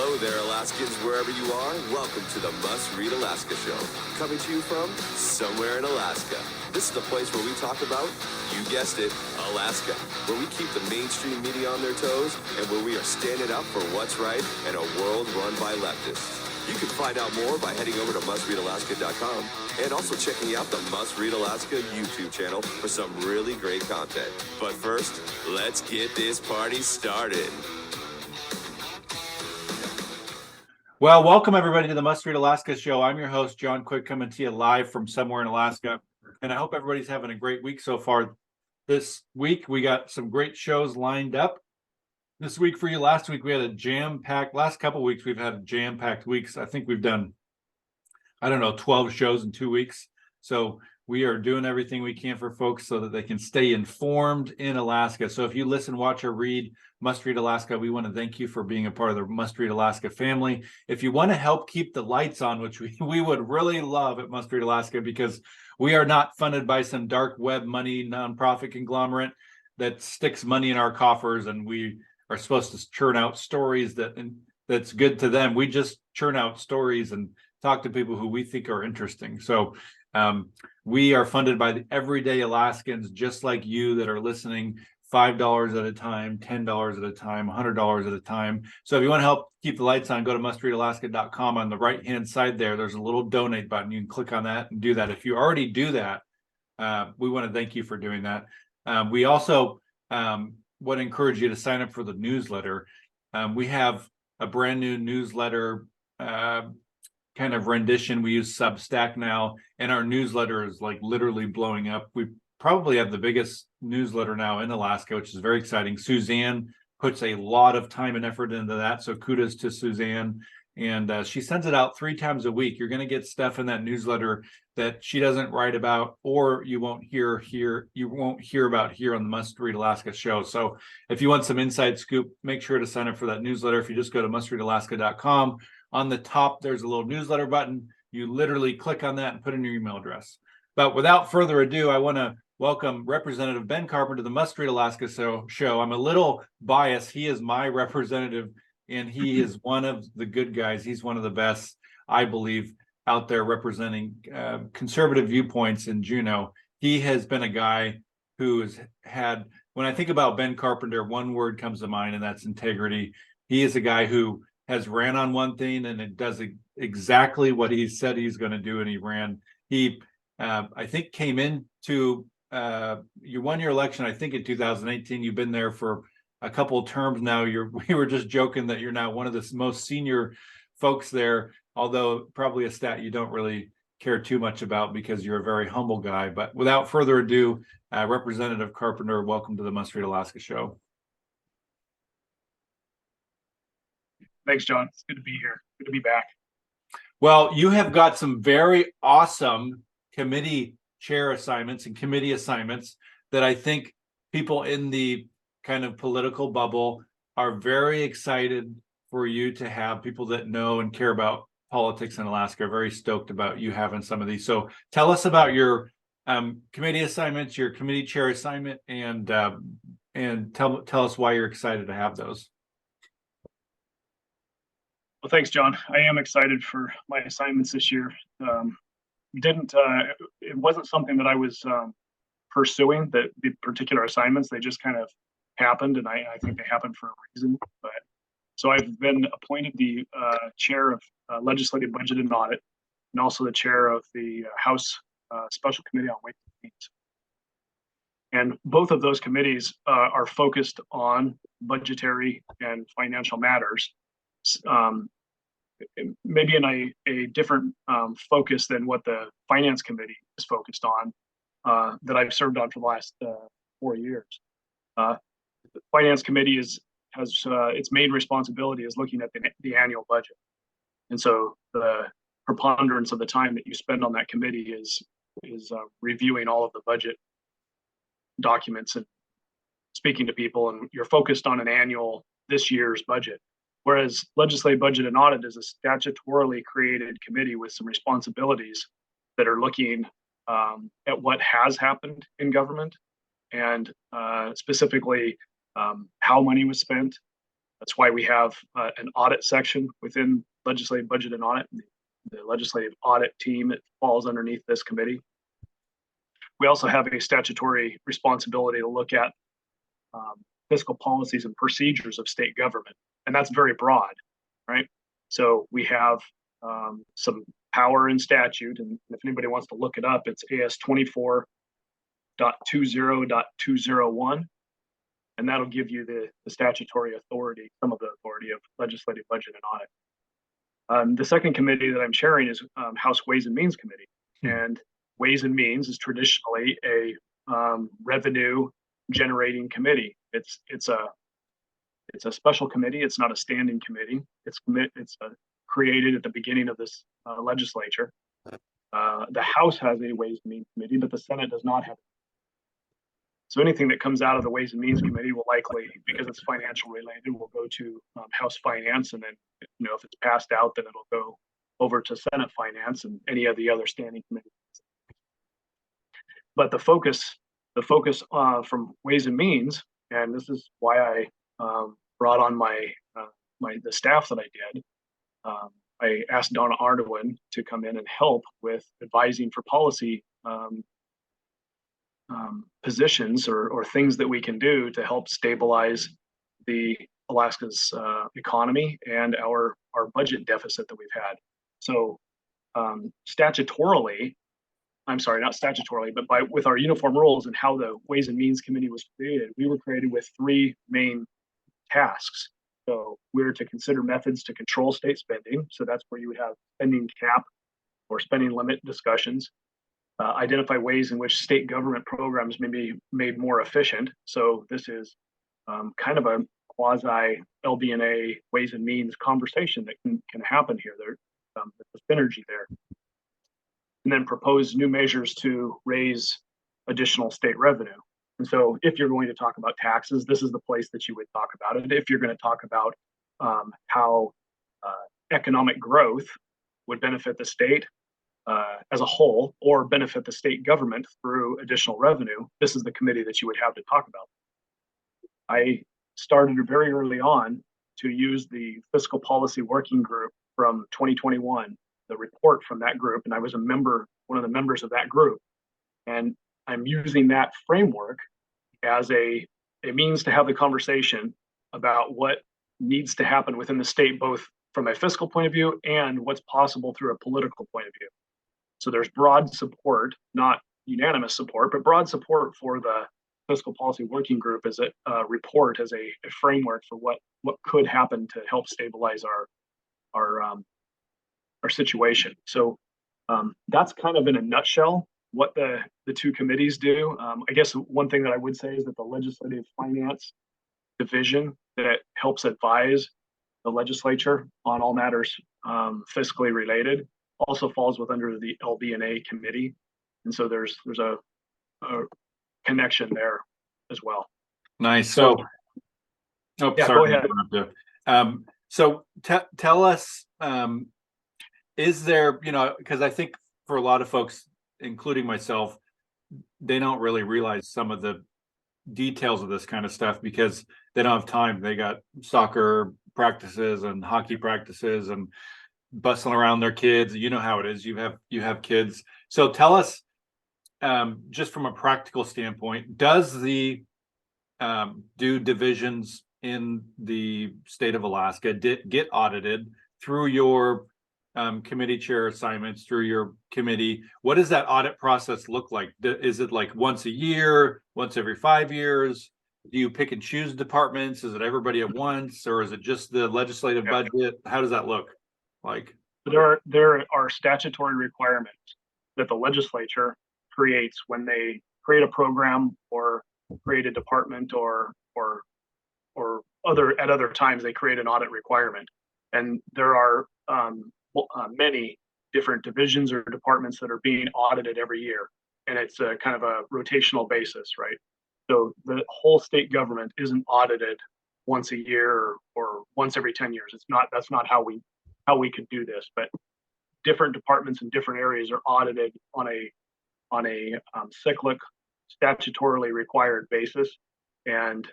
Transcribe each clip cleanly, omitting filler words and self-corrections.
Hello there, Alaskans, wherever you are. Welcome to the Must Read Alaska Show. Coming to you from somewhere in Alaska. This is the place where we talk about, you guessed it, Alaska. Where we keep the mainstream media on their toes and where we are standing up for what's right in a world run by leftists. You can find out more by heading over to mustreadalaska.com and also checking out the Must Read Alaska YouTube channel for some really great content. But first, let's get this party started. Well, welcome everybody to the Must Read Alaska Show. I'm your host, John Quick, coming to you live from somewhere in Alaska. And I hope everybody's having a great week so far. This week, we got some great shows lined up. This week for you, last week, we had a jam-packed, last couple of weeks, we've had jam-packed weeks. I think we've done, 12 shows in 2 weeks. So we are doing everything we can for folks so that they can stay informed in Alaska. So if you listen, watch, or read Must Read Alaska, we want to thank you for being a part of the Must Read Alaska family. If you want to help keep the lights on, which we would really love at Must Read Alaska, because we are not funded by some dark web money nonprofit conglomerate that sticks money in our coffers, and we are supposed to churn out stories that's good to them. We just churn out stories and talk to people who we think are interesting. So we are funded by the everyday Alaskans, just like you that are listening, $5 at a time, $10 at a time, $100 at a time. So if you want to help keep the lights on, go to mustreadalaska.com. On the right-hand side there, there's a little donate button. You can click on that and do that. If you already do that, we want to thank you for doing that. We also want to encourage you to sign up for the newsletter. We have a brand new newsletter kind of rendition. We use Substack now, and our newsletter is like literally blowing up. We probably have the biggest newsletter now in Alaska, which is very exciting. Suzanne puts a lot of time and effort into that, so kudos to Suzanne. And she sends it out 3 times a week. You're going to get stuff in that newsletter that she doesn't write about, or you won't hear about here on the Must Read Alaska show. So if you want some inside scoop, make sure to sign up for that newsletter. If you just go to mustreadalaska.com, on the top there's a little newsletter button. You literally click on that and put in your email address. But without further ado, I want to welcome Representative Ben Carpenter to the Must Read Alaska show. I'm a little biased. He is my representative, and he is one of the good guys. He's one of the best, I believe, out there representing conservative viewpoints in Juneau. He has been a guy who has had, when I think about Ben Carpenter, one word comes to mind, and that's integrity. He is a guy who has ran on one thing, and it does exactly what he said he's going to do, and he ran. He, I think, came into, you won your election, I think, in 2018. You've been there for a couple of terms now. We were just joking that you're now one of the most senior folks there, although probably a stat you don't really care too much about because you're a very humble guy. But without further ado, Representative Carpenter, welcome to the Must Read Alaska show. Thanks, John. It's good to be here. Good to be back. Well, you have got some very awesome committee chair assignments and committee assignments that I think people in the kind of political bubble are very excited for you to have. People that know and care about politics in Alaska are very stoked about you having some of these. So tell us about your committee assignments, your committee chair assignment, and tell us why you're excited to have those. Well, thanks, John. I am excited for my assignments this year. It wasn't something that I was pursuing, the particular assignments. They just kind of happened, and I think they happened for a reason. But so I've been appointed the chair of Legislative Budget and Audit, and also the chair of the House Special Committee on Ways and Means. And both of those committees are focused on budgetary and financial matters. Maybe in a different focus than what the Finance Committee is focused on, that I've served on for the last 4 years. The Finance Committee has its main responsibility is looking at the annual budget, and so the preponderance of the time that you spend on that committee is reviewing all of the budget documents and speaking to people, and you're focused on this year's budget. Whereas Legislative Budget and Audit is a statutorily created committee with some responsibilities that are looking at what has happened in government, and specifically how money was spent, That's why we have an audit section within legislative budget and audit. The legislative audit team, it falls underneath this committee. We also have a statutory responsibility to look at fiscal policies and procedures of state government, and that's very broad, right? So we have some power in statute, and if anybody wants to look it up, it's AS 24.20.201, and that'll give you the statutory authority, some of the authority of legislative budget and audit. The second committee that I'm chairing is House Ways and Means Committee, and Ways and Means is traditionally a revenue generating committee. It's a special committee. It's not a standing committee. It's created at the beginning of this legislature. The House has a Ways and Means Committee, but the Senate does not have it. So anything that comes out of the Ways and Means Committee will likely, because it's financial related, will go to House Finance, and then if it's passed out, then it'll go over to Senate Finance and any of the other standing committees. But the focus from Ways and Means, and this is why I brought on the staff that I did. I asked Donna Arduin to come in and help with advising for policy positions or things that we can do to help stabilize the Alaska's economy and our budget deficit that we've had. So statutorily, I'm sorry, not statutorily, but with our uniform rules and how the Ways and Means Committee was created, we were created with three main tasks. So we were to consider methods to control state spending. So that's where you would have spending cap or spending limit discussions. Identify ways in which state government programs may be made more efficient. So this is kind of a quasi LBNA Ways and Means conversation that can happen here. There's a synergy there. And then propose new measures to raise additional state revenue. And so if you're going to talk about taxes, this is the place that you would talk about it. If you're going to talk about how economic growth would benefit the state as a whole or benefit the state government through additional revenue, this is the committee that you would have to talk about. I started very early on to use the Fiscal Policy Working Group from 2021, the report from that group, and I was one of the members of that group. And I'm using that framework as a means to have the conversation about what needs to happen within the state, both from a fiscal point of view and what's possible through a political point of view. So there's broad support, not unanimous support, but broad support for the Fiscal Policy Working Group as a report, as a framework for what could happen to help stabilize our situation. So that's kind of in a nutshell what the two committees do. I guess one thing that I would say is that the Legislative Finance Division that helps advise the legislature on all matters fiscally related also falls under the LB&A committee. And so there's a connection there as well. Nice. So, yeah, sorry. go ahead. So tell us, is there, because I think for a lot of folks, including myself, they don't really realize some of the details of this kind of stuff because they don't have time. They got soccer practices and hockey practices and bustling around their kids. You know how it is. You have kids. So tell us, just from a practical standpoint, does the do divisions in the state of Alaska get audited through your committee chair assignments, through your committee? What does that audit process look like? Is it like once a year, once every 5 years? Do you pick and choose departments? Is it everybody at once, or is it just the legislative budget? How does that look like? There are statutory requirements that the legislature creates when they create a program or create a department or at other times they create an audit requirement. And there are many different divisions or departments that are being audited every year, and it's a kind of a rotational basis, right? So the whole state government isn't audited once a year or once every 10 years. That's not how we could do this, but different departments in different areas are audited on a cyclic, statutorily required basis, and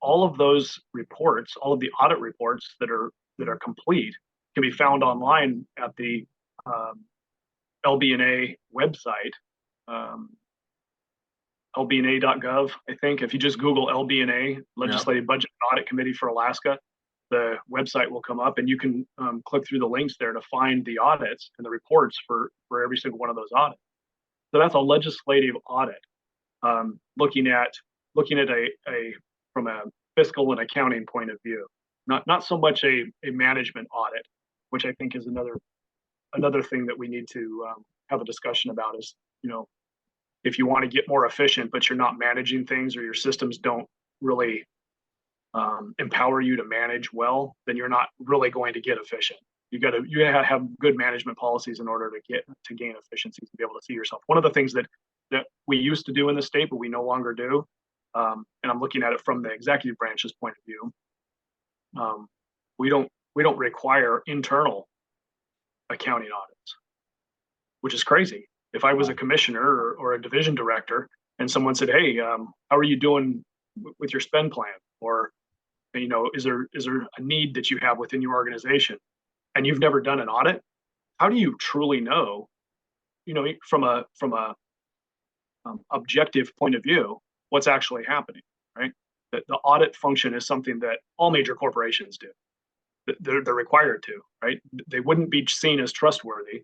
all of those reports, all of the audit reports that are complete, can be found online at the LBNA website, lbna.gov. I think if you just Google LBNA, Legislative Budget and Audit Committee for Alaska, the website will come up, and you can click through the links there to find the audits and the reports for every single one of those audits. So that's a legislative audit, looking at a from a fiscal and accounting point of view, not so much a management audit, which I think is another thing that we need to have a discussion about. Is, if you want to get more efficient, but you're not managing things, or your systems don't really empower you to manage well, then you're not really going to get efficient. You gotta have good management policies in order to gain efficiency, to be able to see yourself. One of the things that we used to do in the state, but we no longer do, and I'm looking at it from the executive branch's point of view, we don't require internal accounting audits, which is crazy. If I was a commissioner or a division director, and someone said, "Hey, how are you doing with your spend plan?" or is there a need that you have within your organization, and you've never done an audit, how do you truly know, from a objective point of view, what's actually happening, right? The audit function is something that all major corporations do. They're required to, right? They wouldn't be seen as trustworthy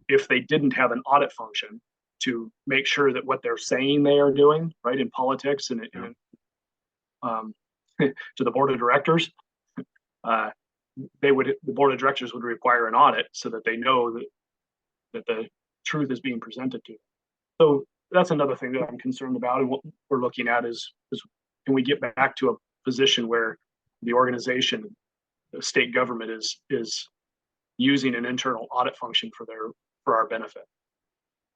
if they didn't have an audit function to make sure that what they're saying they are doing, right, in politics and to the board of directors, the board of directors would require an audit so that they know that the truth is being presented to them. So that's another thing that I'm concerned about, and what we're looking at is can we get back to a position where the organization, the state government, is using an internal audit function for our benefit.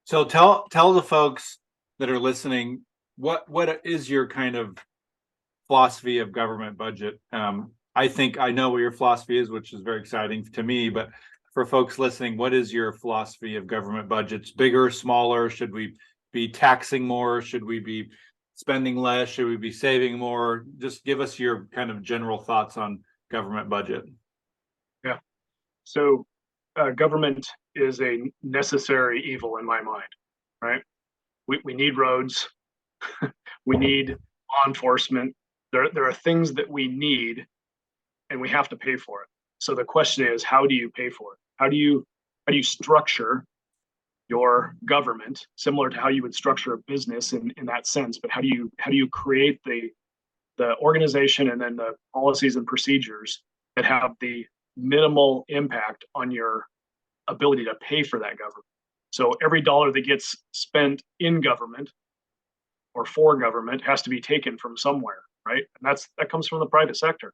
So tell the folks that are listening, what is your kind of philosophy of government budget? I think I know what your philosophy is, which is very exciting to me, but for folks listening, what is your philosophy of government budgets? Bigger, smaller? Should we be taxing more? Should we be spending less? Should we be saving more? Just give us your kind of general thoughts on government budget. Yeah. So government is a necessary evil in my mind, right? We need roads. We need law enforcement. There are things that we need, and we have to pay for it. So the question is, how do you pay for it? How do you structure your government, similar to how you would structure a business in that sense? But how do you create the organization and then the policies and procedures that have the minimal impact on your ability to pay for that government? So every dollar that gets spent in government or for government has to be taken from somewhere, right? And that comes from the private sector.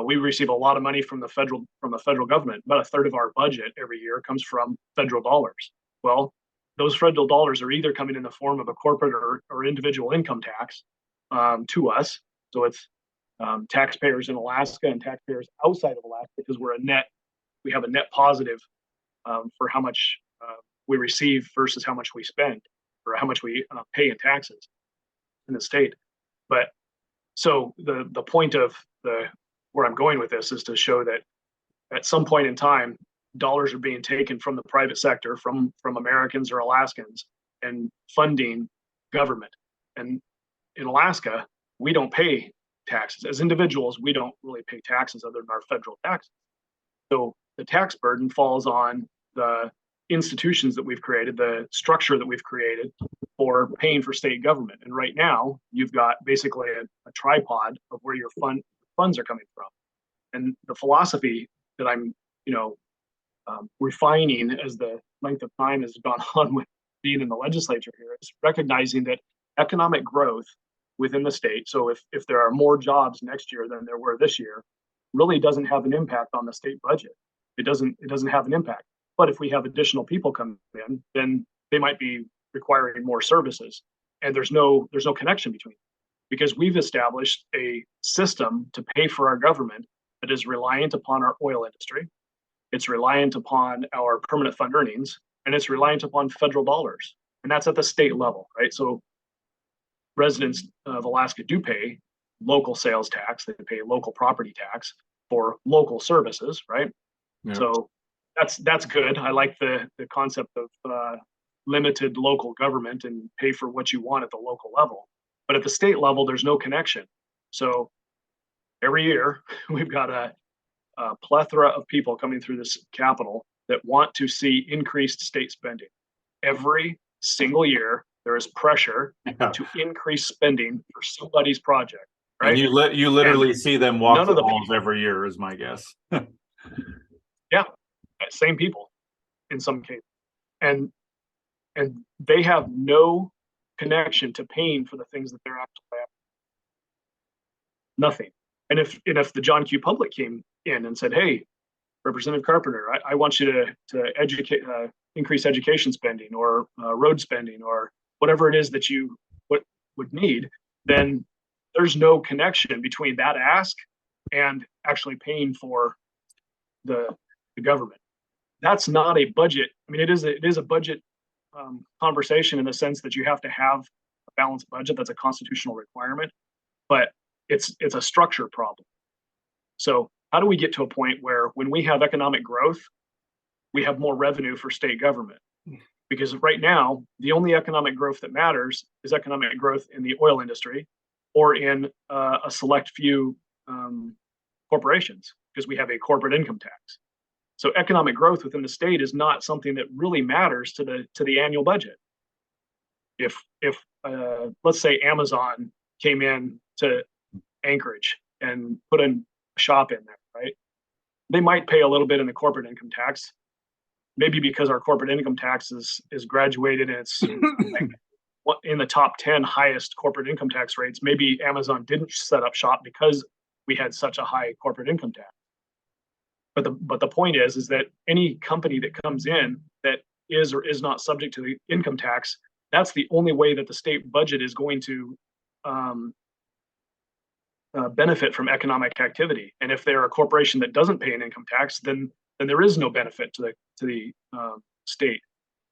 We receive a lot of money from the federal government. About a third of our budget every year comes from federal dollars. Well, those federal dollars are either coming in the form of a corporate or individual income tax to us. So it's taxpayers in Alaska and taxpayers outside of Alaska, because we have a net positive for how much we receive versus how much we spend, or how much we pay in taxes in the state. But so the point of where I'm going with this is to show that at some point in time, dollars are being taken from the private sector, from Americans or Alaskans, and funding government. And in Alaska, we don't pay taxes. As individuals, we don't really pay taxes other than our federal taxes. So the tax burden falls on the institutions that we've created, the structure that we've created for paying for state government. And right now, you've got basically a tripod of where your funds are coming from. And the philosophy that I'm, refining as the length of time has gone on with being in the legislature here, is recognizing that economic growth within the state, so if there are more jobs next year than there were this year, really doesn't have an impact on the state budget. It doesn't have an impact. But if we have additional people come in, then they might be requiring more services, and there's no connection between them, because we've established a system to pay for our government that is reliant upon our oil industry. It's reliant upon our permanent fund earnings, and it's reliant upon federal dollars. And that's at the state level, right? So residents of Alaska do pay local sales tax, they pay local property tax for local services, right? Yeah. So that's good. I like the concept of limited local government and pay for what you want at the local level. But at the state level, there's no connection. So every year we've got a plethora of people coming through this Capitol that want to see increased state spending. Every single year, there is pressure to increase spending for somebody's project, right? And you literally see them walk none of the the halls people- every year, is my guess. Yeah, same people in some cases, and they have no connection to paying for the things that they're actually nothing. And if the John Q. Public came in and said, "Hey, Representative Carpenter, I want you to educate, increase education spending or road spending or whatever it is that you would need," then there's no connection between that ask and actually paying for the government. That's not a budget. I mean, it is a budget conversation in the sense that you have to have a balanced budget. That's a constitutional requirement, but it's a structure problem. So how do we get to a point where when we have economic growth, we have more revenue for state government? Because right now, the only economic growth that matters is economic growth in the oil industry or in a select few corporations, because we have a corporate income tax. So economic growth within the state is not something that really matters to the annual budget. If let's say Amazon came in to Anchorage and put in a shop in there, right? They might pay a little bit in the corporate income tax, maybe because our corporate income tax is graduated and it's like in the top 10 highest corporate income tax rates. Maybe Amazon didn't set up shop because we had such a high corporate income tax. But the point is that any company that comes in that is or is not subject to the income tax, that's the only way that the state budget is going to benefit from economic activity. And if they're a corporation that doesn't pay an income tax, then there is no benefit to the state.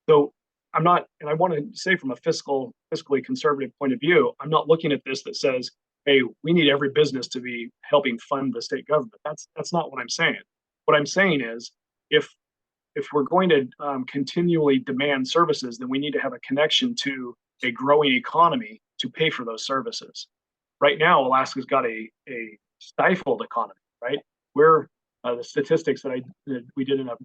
So I'm not, and I want to say from a fiscally conservative point of view, I'm not looking at this that says, hey, we need every business to be helping fund the state government. That's not what I'm saying. What I'm saying is, if we're going to continually demand services, then we need to have a connection to a growing economy to pay for those services. Right now, Alaska's got a stifled economy, right? We're the statistics that we did in a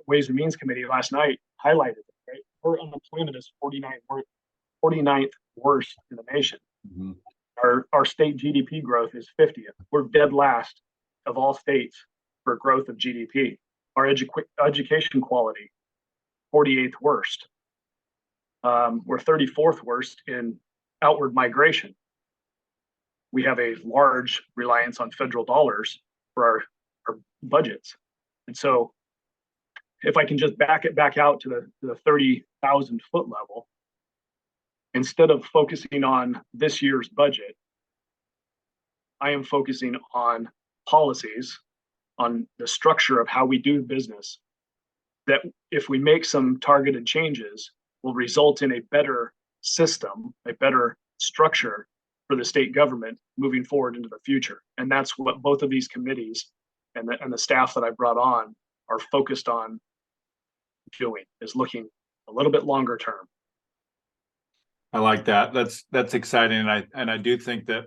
Ways and Means Committee last night highlighted it, right? Our unemployment is 49th worst in the nation. Mm-hmm. Our state GDP growth is 50th. We're dead last of all states for growth of GDP. Our education quality, 48th worst. We're 34th worst in outward migration. We have a large reliance on federal dollars for our budgets. And so if I can just back it back out to the 30,000 foot level, instead of focusing on this year's budget, I am focusing on policies, on the structure of how we do business, that if we make some targeted changes will result in a better system, a better structure for the state government moving forward into the future. And that's what both of these committees and the staff that I brought on are focused on doing, is looking a little bit longer term. I like that. That's exciting. And I do think that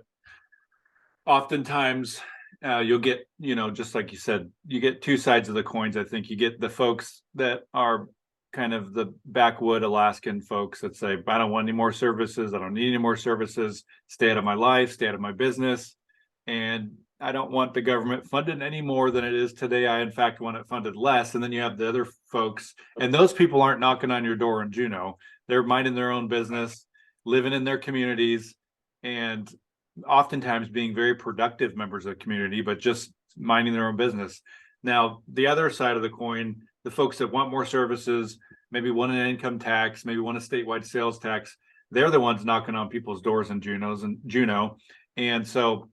oftentimes you'll get, just like you said, you get two sides of the coins. I think you get the folks that are kind of the backwood Alaskan folks that say, I don't want any more services. I don't need any more services. Stay out of my life, stay out of my business. And I don't want the government funded any more than it is today. I, in fact, want it funded less. And then you have the other folks, and those people aren't knocking on your door in Juneau. They're minding their own business, living in their communities, and oftentimes being very productive members of the community, but just minding their own business. Now, the other side of the coin, the folks that want more services, maybe want an income tax, maybe want a statewide sales tax, they're the ones knocking on people's doors in Juneau. And so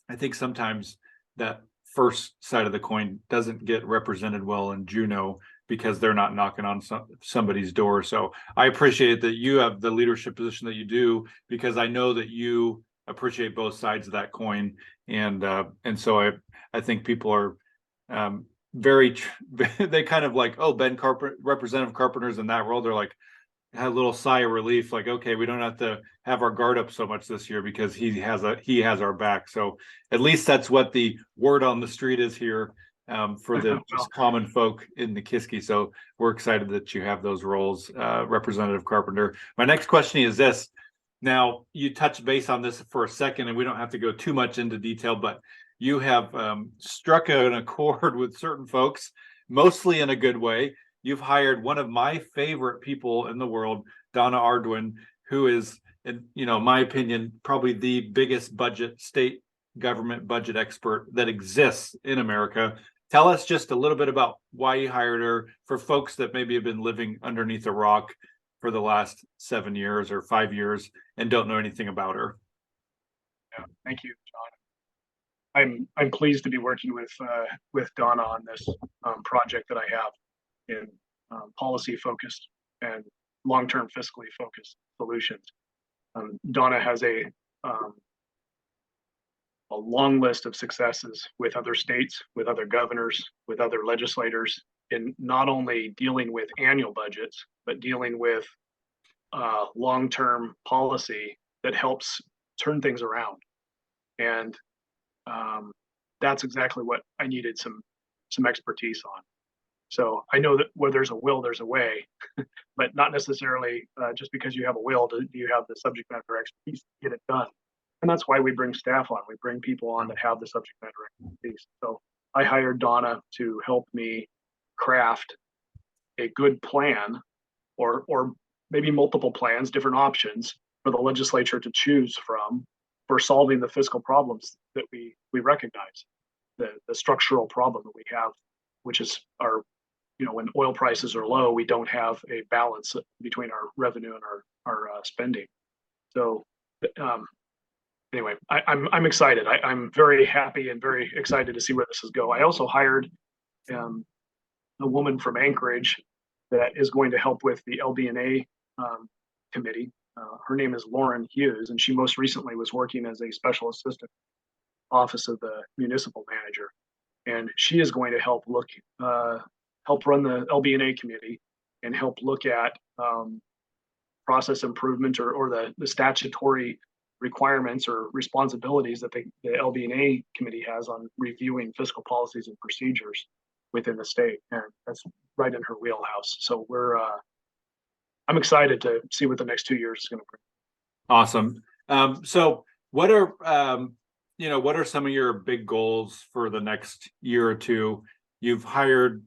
I think sometimes that first side of the coin doesn't get represented well in Juneau because they're not knocking on somebody's door. So I appreciate that you have the leadership position that you do, because I know that you appreciate both sides of that coin. And so I think people are they kind of like, oh, Ben Carpenter, Representative Carpenter's in that role. They're like, had a little sigh of relief, like, okay, we don't have to have our guard up so much this year because he has our back. So at least that's what the word on the street is here for the just common folk in Nikiski. So we're excited that you have those roles, Representative Carpenter. My next question is this. Now, you touched base on this for a second, and we don't have to go too much into detail, but you have struck an accord with certain folks, mostly in a good way. You've hired one of my favorite people in the world, Donna Arduin, who is, in my opinion, probably the biggest state government budget expert that exists in America. Tell us just a little bit about why you hired her for folks that maybe have been living underneath a rock for the last 7 years or 5 years and don't know anything about her. Yeah, thank you, John. I'm pleased to be working with Donna on this project that I have in policy focused and long-term fiscally focused solutions. Donna has a long list of successes with other states, with other governors, with other legislators in not only dealing with annual budgets, but dealing with long-term policy that helps turn things around. And that's exactly what I needed some expertise on. So I know that where there's a will, there's a way, but not necessarily just because you have a will, do you have the subject matter expertise to get it done. And that's why we bring staff on. We bring people on that have the subject matter expertise. So I hired Donna to help me craft a good plan or maybe multiple plans, different options for the legislature to choose from for solving the fiscal problems that we recognize, the structural problem that we have, which is our, when oil prices are low, we don't have a balance between our revenue and our spending. So anyway, I'm excited. I'm very happy and very excited to see where this is go. I also hired a woman from Anchorage that is going to help with the LB&A committee. Her name is Lauren Hughes, and she most recently was working as a special assistant office of the municipal manager. And she is going to help run the LB&A committee and help look at process improvement or the statutory requirements or responsibilities that the LB&A committee has on reviewing fiscal policies and procedures within the state. And that's right in her wheelhouse. So I'm excited to see what the next 2 years is going to bring. Awesome. So what are some of your big goals for the next year or two? You've hired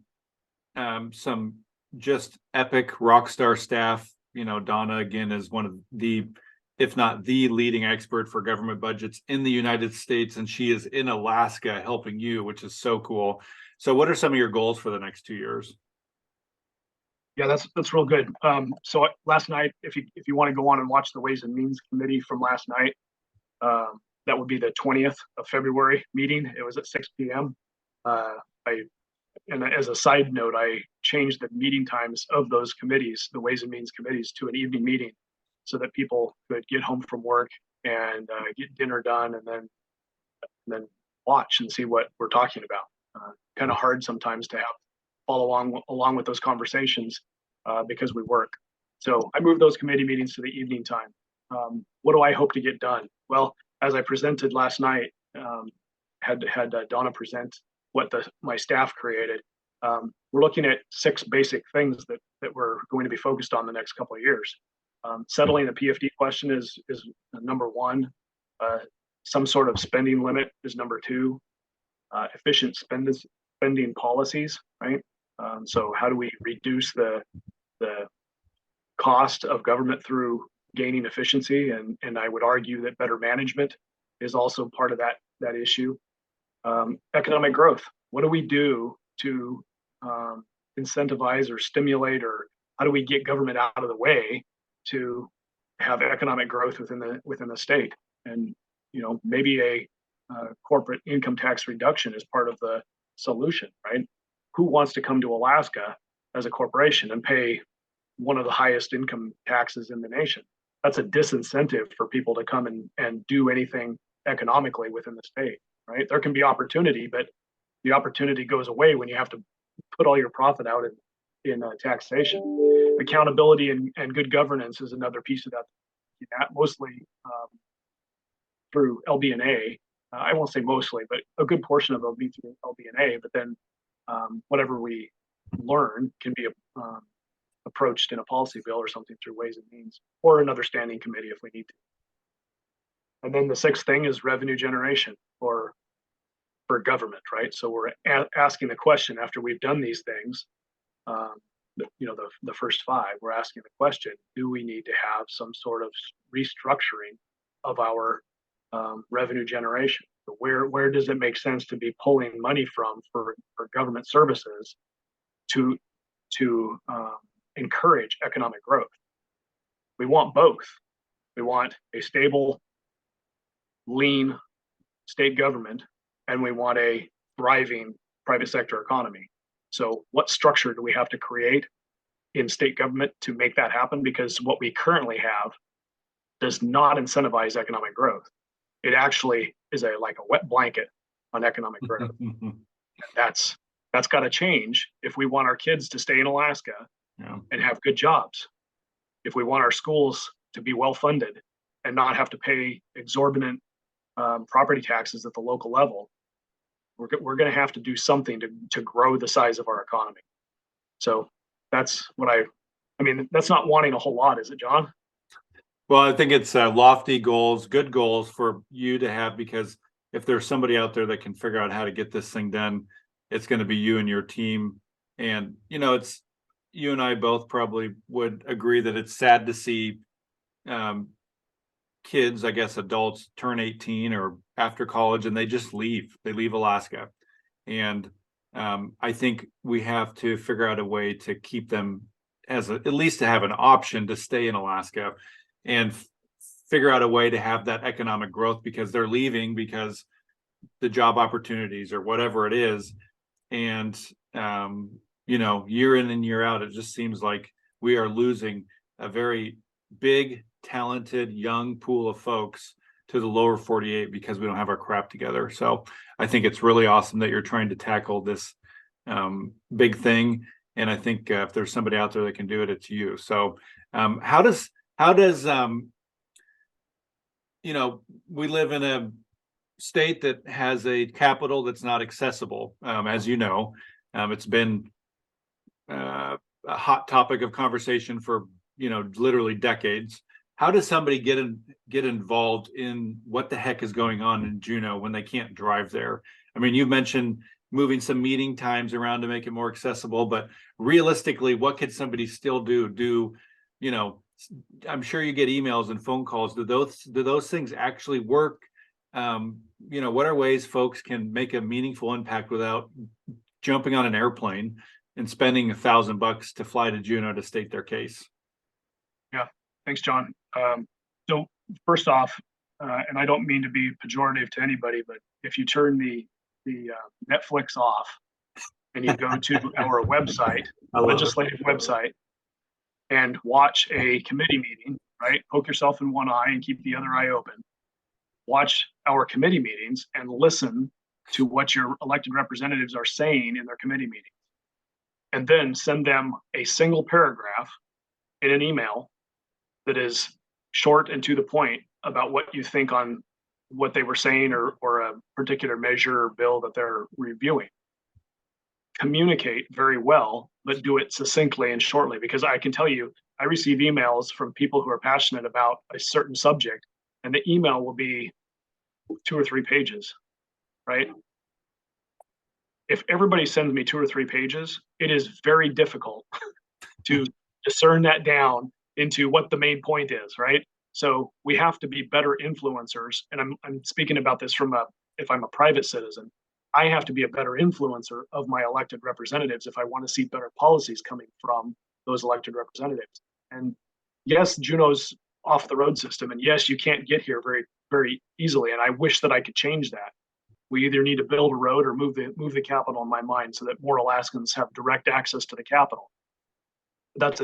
some just epic rock star staff. Donna, again, is one of the, if not the leading expert for government budgets in the United States, and she is in Alaska helping you, which is so cool. So what are some of your goals for the next 2 years? Yeah, that's real good. So last night, if you want to go on and watch the Ways and Means Committee from last night, that would be the 20th of February meeting. It was at 6 p.m. And as a side note, I changed the meeting times of those committees, the Ways and Means committees, to an evening meeting so that people could get home from work and get dinner done and then watch and see what we're talking about. Kind of hard sometimes to follow along with those conversations because we work. So I moved those committee meetings to the evening time. What do I hope to get done? Well, as I presented last night, had Donna present what my staff created. We're looking at 6 basic things that we're going to be focused on the next couple of years. Settling the PFD question is number 1. Some sort of spending limit is number 2. Efficient spending policies, right? So how do we reduce the cost of government through gaining efficiency? And I would argue that better management is also part of that issue. Economic growth. What do we do to incentivize or stimulate, or how do we get government out of the way to have economic growth within the state? And maybe a corporate income tax reduction is part of the solution, right? Who wants to come to Alaska as a corporation and pay one of the highest income taxes in the nation? that's a disincentive for people to come and do anything economically within the state, right? There can be opportunity, but the opportunity goes away when you have to put all your profit out in taxation. Accountability and good governance is another piece of that, mostly through LB&A. I won't say mostly, but a good portion of it will be through LB&A. But then whatever we learn can be approached in a policy bill or something through Ways and Means or another standing committee if we need to. And then the sixth thing is revenue generation for government, right? So we're asking the question after we've done these things, the first five, we're asking the question, do we need to have some sort of restructuring of our revenue generation? So where does it make sense to be pulling money from for government services to encourage economic growth? We want both. We want a stable, lean state government, and we want a thriving private sector economy. So what structure do we have to create in state government to make that happen? Because what we currently have does not incentivize economic growth. It actually is like a wet blanket on economic growth. That's got to change if we want our kids to stay in Alaska and have good jobs. If we want our schools to be well funded and not have to pay exorbitant property taxes at the local level, we're going to have to do something to grow the size of our economy. So that's what I mean, that's not wanting a whole lot, is it, John? Well, I think it's lofty goals, good goals for you to have, because if there's somebody out there that can figure out how to get this thing done, it's going to be you and your team. And, it's you and I both probably would agree that it's sad to see kids, I guess adults, turn 18 or after college and they just leave. They leave Alaska. And I think we have to figure out a way to keep them at least to have an option to stay in Alaska and figure out a way to have that economic growth, because they're leaving because the job opportunities or whatever it is. And, year in and year out, it just seems like we are losing a very big, talented, young pool of folks to the lower 48 because we don't have our crap together. So I think it's really awesome that you're trying to tackle this big thing. And I think if there's somebody out there that can do it, it's you. So how does we live in a state that has a capital that's not accessible. As you know, it's been a hot topic of conversation for, literally decades. How does somebody get involved in what the heck is going on in Juneau when they can't drive there? I mean, you mentioned moving some meeting times around to make it more accessible, but realistically, what could somebody still do? I'm sure you get emails and phone calls. Do those things actually work? What are ways folks can make a meaningful impact without jumping on an airplane and spending $1,000 to fly to Juneau to state their case? Yeah, thanks, John. So first off, and I don't mean to be pejorative to anybody, but if you turn the Netflix off and you go to our website, legislative website, and watch a committee meeting, right? Poke yourself in one eye and keep the other eye open. Watch our committee meetings and listen to what your elected representatives are saying in their committee meetings. And then send them a single paragraph in an email that is short and to the point about what you think on what they were saying or a particular measure or bill that they're reviewing. Communicate very well, but do it succinctly and shortly, because I can tell you, I receive emails from people who are passionate about a certain subject, and the email will be 2 or 3 pages, right? If everybody sends me 2 or 3 pages, it is very difficult to discern that down into what the main point is, right? So we have to be better influencers. And I'm speaking about this if I'm a private citizen, I have to be a better influencer of my elected representatives if I want to see better policies coming from those elected representatives. And yes, Juneau's off the road system. And yes, you can't get here very, very easily. And I wish that I could change that. We either need to build a road or move the capital, in my mind, so that more Alaskans have direct access to the capital. That's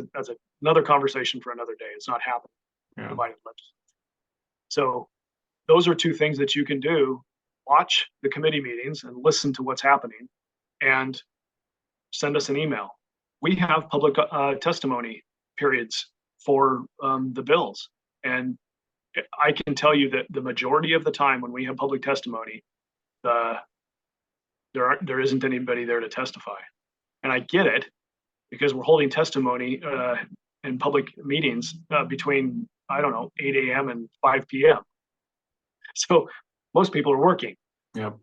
another conversation for another day. It's not happening. Yeah. divided legislature. So those are two things that you can do. Watch the committee meetings and listen to what's happening and send us an email. We have public testimony periods for the bills. And I can tell you that the majority of the time when we have public testimony, there isn't anybody there to testify. And I get it, because we're holding testimony in public meetings between, I don't know, 8 a.m. and 5 p.m. So most people are working. Yep.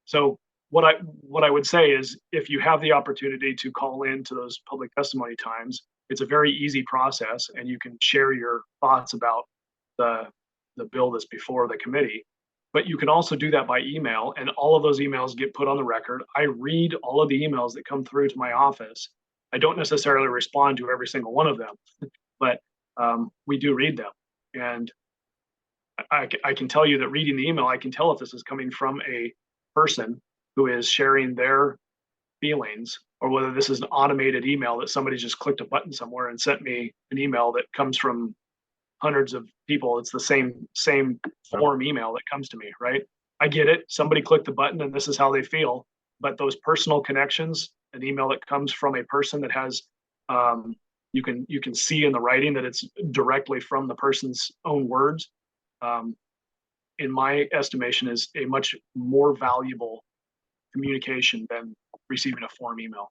So what I would say is, if you have the opportunity to call in to those public testimony times, it's a very easy process, and you can share your thoughts about the bill that's before the committee. But you can also do that by email, and all of those emails get put on the record. I read all of the emails that come through to my office. I don't necessarily respond to every single one of them, but we do read them. And I can tell you that reading the email, I can tell if this is coming from a person who is sharing their feelings, or whether this is an automated email that somebody just clicked a button somewhere and sent me an email that comes from hundreds of people. It's the same form email that comes to me, right? I get it. Somebody clicked the button and this is how they feel. But those personal connections, an email that comes from a person that has, you can see in the writing that it's directly from the person's own words, in my estimation, is a much more valuable communication than receiving a form email.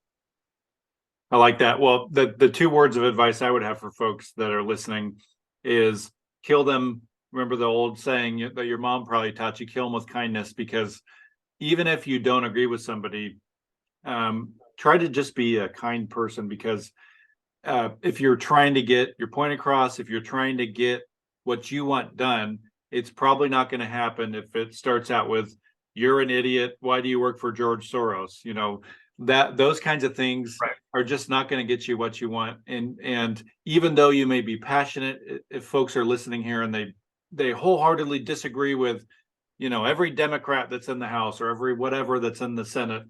I like that. Well, the two words of advice I would have for folks that are listening is kill them. Remember the old saying that your mom probably taught you, kill them with kindness, because even if you don't agree with somebody, try to just be a kind person, because if you're trying to get your point across, if you're trying to get what you want done, it's probably not going to happen if it starts out with, you're an idiot, why do you work for George Soros? You know, that those kinds of things Right. are just not going to get you what you want. And even though you may be passionate, if folks are listening here and they wholeheartedly disagree with, you know, every Democrat that's in the House or every whatever that's in the Senate,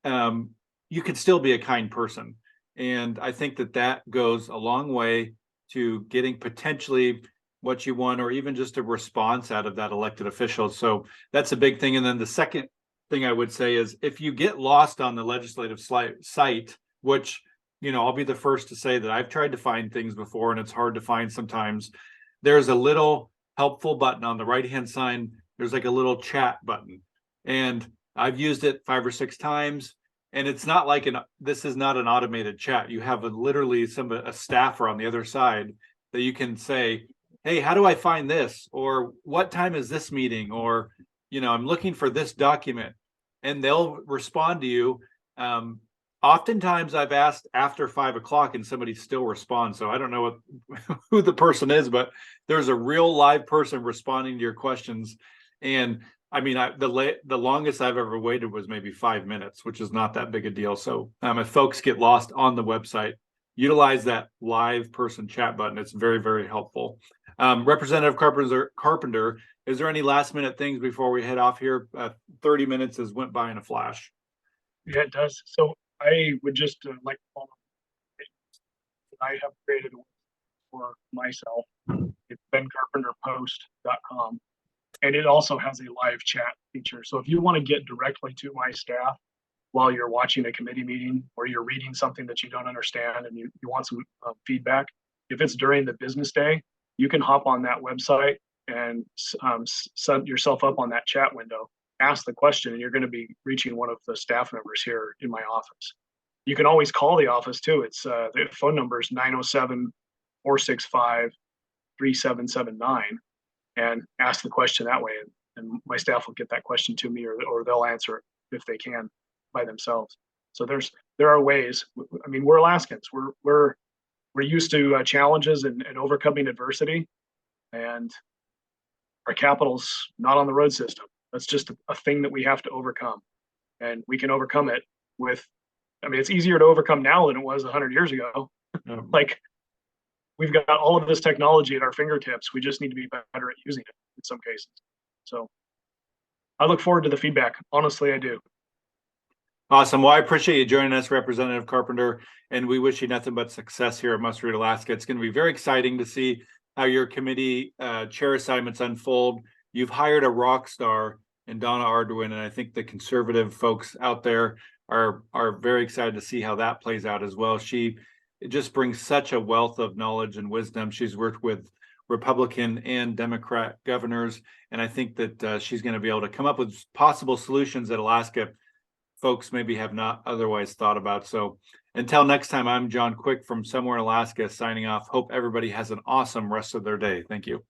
you can still be a kind person. And I think that goes a long way to getting potentially what you want, or even just a response out of that elected official. So that's a big thing. And then the second thing I would say is, if you get lost on the legislative site, which, you know, I'll be the first to say that I've tried to find things before and it's hard to find sometimes, there's a little helpful button on the right-hand side. There's like a little chat button, and I've used it 5 or 6 times. And it's not like this is not an automated chat. You have literally a staffer on the other side that you can say, hey, how do I find this? Or what time is this meeting? Or, you know, I'm looking for this document, and they'll respond to you. Oftentimes I've asked after 5 o'clock and somebody still responds. So I don't know who the person is, but there's a real live person responding to your questions. And I mean, the longest I've ever waited was maybe 5 minutes, which is not that big a deal. So if folks get lost on the website, utilize that live person chat button. It's very, very helpful. Representative Carpenter, is there any last minute things before we head off here? 30 minutes has went by in a flash. Yeah, it does. So I would just like to follow. I have created for myself. It's bencarpenterpost.com. And it also has a live chat feature. So if you want to get directly to my staff while you're watching a committee meeting, or you're reading something that you don't understand and you want some feedback, if it's during the business day, you can hop on that website and set yourself up on that chat window, ask the question, and you're going to be reaching one of the staff members here in my office. You can always call the office too. It's the phone number is 907-465-3779, and ask the question that way. And my staff will get that question to me, or they'll answer it if they can by themselves. So there are ways. I mean, we're Alaskans. We're used to challenges and overcoming adversity, and our capital's not on the road system. That's just a thing that we have to overcome, and we can overcome it with. I mean, it's easier to overcome now than it was 100 years ago. Like, we've got all of this technology at our fingertips. We just need to be better at using it in some cases. So I look forward to the feedback. Honestly, I do. Awesome. Well, I appreciate you joining us, Representative Carpenter, and we wish you nothing but success here at Must Read Alaska. It's going to be very exciting to see how your committee chair assignments unfold. You've hired a rock star in Donna Arduin, and I think the conservative folks out there are very excited to see how that plays out as well. She just brings such a wealth of knowledge and wisdom. She's worked with Republican and Democrat governors, and I think that she's going to be able to come up with possible solutions that Alaska folks maybe have not otherwise thought about. So until next time, I'm John Quick from Somewhere in Alaska signing off. Hope everybody has an awesome rest of their day. Thank you.